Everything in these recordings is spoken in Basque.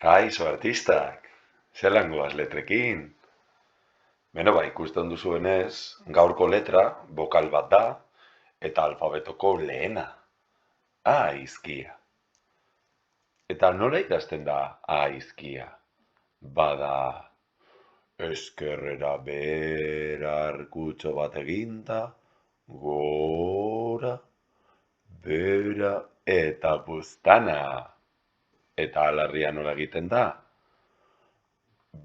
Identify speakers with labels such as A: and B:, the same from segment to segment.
A: Kaixo artistak, zelan goaz letrekin? Beno, ikusten duzuenez, gaurko letra, bokal bat da, eta alfabetoko lehena, A izkia. Eta nola idazten da A izkia? Bada, eskerrera behera arkutxo bat eginda, gora, behera, eta buztana. Eta alarria nola egiten da?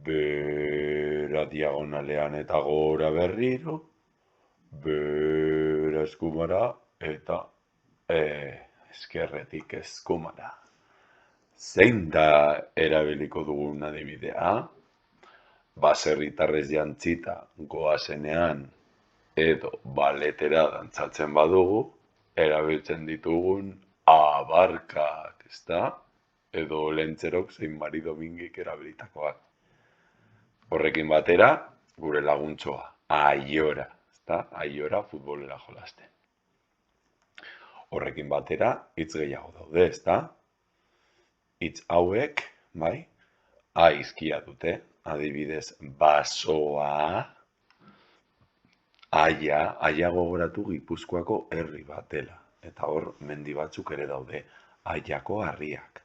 A: Bera diagonalean eta gora berriro, bera eskumara eta eskerretik eskumara. Zein da erabiliko dugun adibidea? Baserritarrez jantzita goazenean edo baletera dantzatzen badugu, erabiltzen ditugun abarkak, ezta? Edo lentzerok zein Mari Domingik erabilitakoak. Horrekin batera, gure laguntxoa, aiora, ezta? Aiora futbolera jolasten. Horrekin batera, hitz gehiago daude, ezta? Hitz hauek, bai, aizkia dute, adibidez, basoa, aia gogoratu Gipuzkoako herri bat dela. Eta hor, mendi batzuk ere daude, aiako harriak.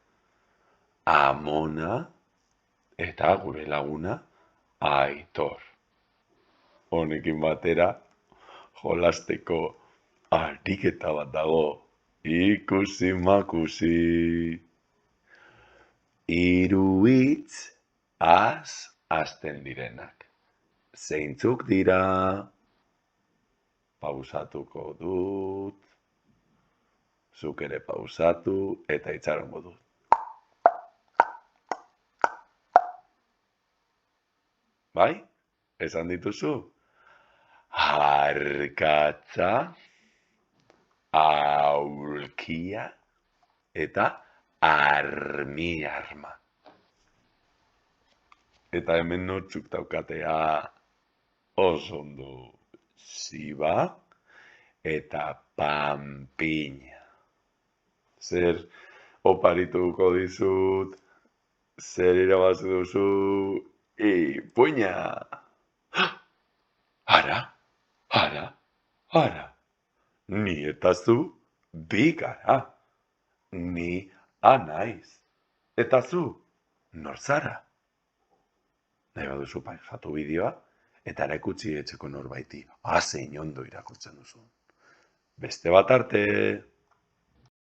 A: Amona, eta gure laguna, Aitor. Honekin batera, jolasteko ariketa bat dago. Ikusi makusi. Hiru hitz hasten direnak. Zeintzuk dira? Pausatuko dut. Zuk ere pausatu eta itxarongo dut. Bai? Esan dituzu? Arkatza, aulkia eta armiarma. Eta hemen nortzuk daukatea oso ondo ziba eta panpina. Zer oparituko dizut, zer irabazi duzu, ipuina! Ara, ni eta zu bi gara, ni anaiz, eta zu nor zara. Nahi baduzu pausatu bideoa, eta erakutsi etxeko norbaiti, zein ondo irakurtzen duzun. Beste bat arte!